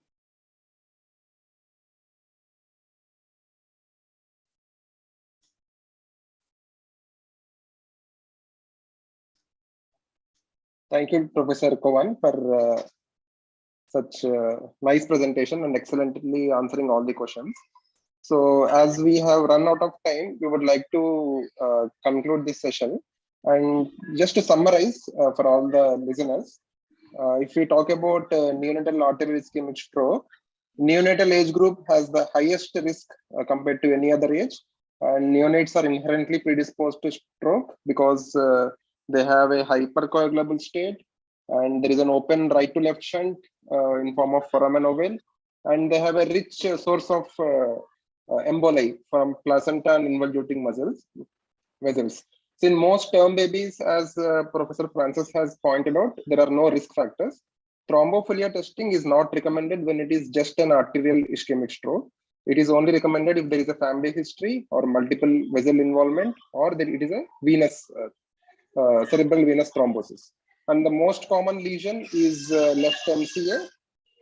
Thank you, Professor Cowan, for such nice presentation and excellently answering all the questions. So as we have run out of time, we would like to conclude this session. And just to summarize for all the listeners, if we talk about neonatal artery ischemic stroke, neonatal age group has the highest risk compared to any other age. And neonates are inherently predisposed to stroke because they have a hypercoagulable state, and there is an open right to left shunt in form of foramen ovale, and they have a rich source of emboli from placenta and involuting vessels. So in most term babies, as Professor Francis has pointed out, there are no risk factors. Thrombophilia testing is not recommended when it is just an arterial ischemic stroke. It is only recommended if there is a family history or multiple vessel involvement, or that it is a venous cerebral venous thrombosis. And the most common lesion is left MCA.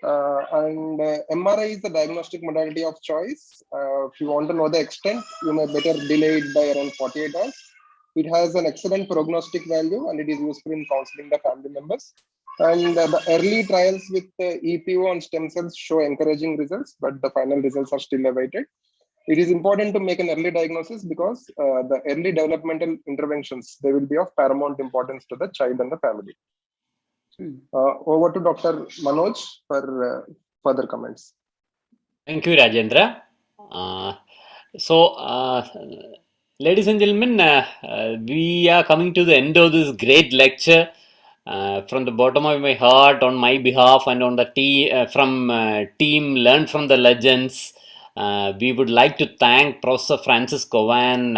And MRI is the diagnostic modality of choice. If you want to know the extent, you may better delay it by around 48 hours. It has an excellent prognostic value, and it is useful in counseling the family members. And the early trials with EPO and stem cells show encouraging results, but the final results are still awaited. It is important to make an early diagnosis because the early developmental interventions, they will be of paramount importance to the child and the family. Over to Dr. Manoj for further comments. Thank you, Rajendra. Ladies and gentlemen, we are coming to the end of this great lecture. From the bottom of my heart, on my behalf and on the team Learn from the Legends, we would like to thank Professor Francis Cowan.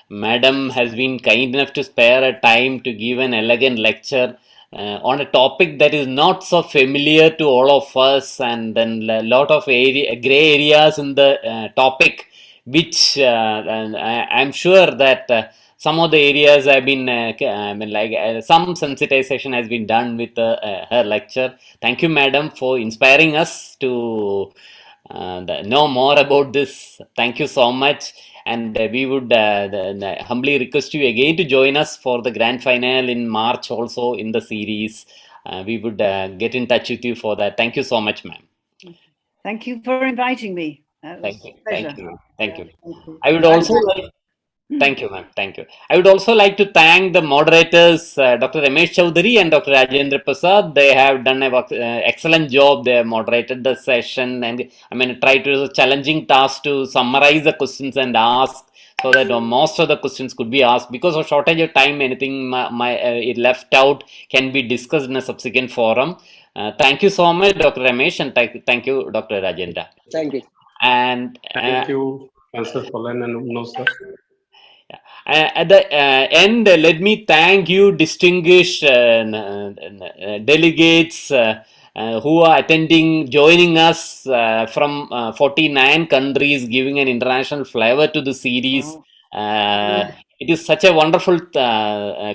Madam has been kind enough to spare a time to give an elegant lecture on a topic that is not so familiar to all of us, and then a lot of gray areas in the topic, which I'm sure that some of the areas have been, some sensitization has been done with her lecture. Thank you, madam, for inspiring us to know more about this. Thank you so much. And we would humbly request you again to join us for the grand final in March also in the series. We would get in touch with you for that. Thank you so much, ma'am. Thank you for inviting me. Thank you. Pleasure. Thank you, ma'am. Thank you. Thank you. I would also like, thank you, ma'am. Thank you. I would also like to thank the moderators, Dr. Ramesh Chowdhury and Dr. Rajendra Prasad. They have done an excellent job. They have moderated the session, and tried to challenging task to summarize the questions and ask so that most of the questions could be asked. Because of shortage of time, anything it left out can be discussed in a subsequent forum. Thank you so much, Dr. Ramesh, and thank you, Dr. Rajendra. Thank you. And Thank you, Professor Colin and no, sir. at the end, let me thank you, distinguished delegates who are attending, joining us from 49 countries, giving an international flavor to the series. Wow. It is such a wonderful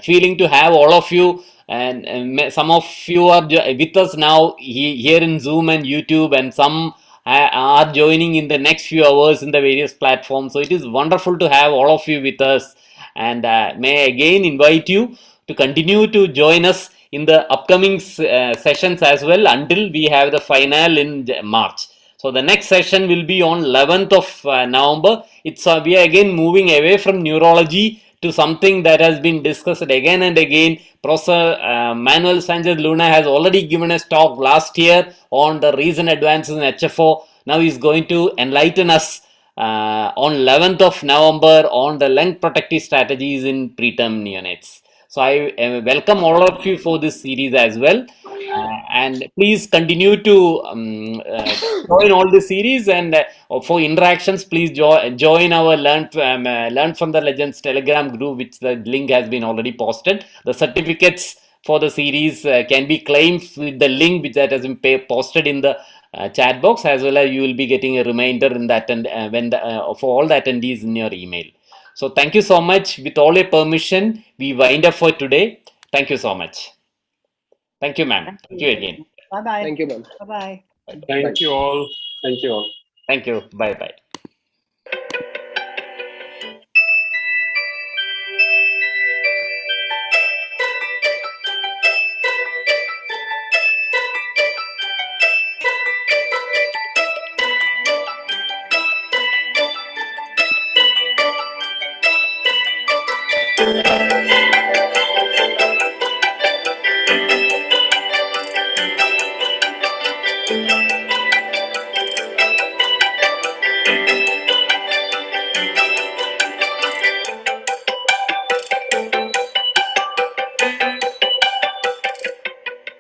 feeling to have all of you. And some of you are with us now here in Zoom and YouTube, and some are joining in the next few hours in the various platforms. So it is wonderful to have all of you with us, and may I again invite you to continue to join us in the upcoming sessions as well until we have the final in March. So the next session will be on 11th of November. It's we are again moving away from neurology to something that has been discussed again and again. Professor Manuel Sanchez Luna has already given us talk last year on the recent advances in HFO. Now he's going to enlighten us on 11th of November on the lung protective strategies in preterm neonates. So I welcome all of you for this series as well. And please continue to join all the series, and for interactions, please join our Learn from the Legends Telegram group, which the link has been already posted. The certificates for the series can be claimed with the link which that has been posted in the chat box, as well as you will be getting a reminder in that and for all the attendees in your email. So thank you so much. With all your permission, we wind up for today. Thank you so much. Thank you, ma'am. Thank you again. Bye-bye. Thank you, ma'am. Bye-bye. Thank you all. Thank you all. Thank you. Bye-bye.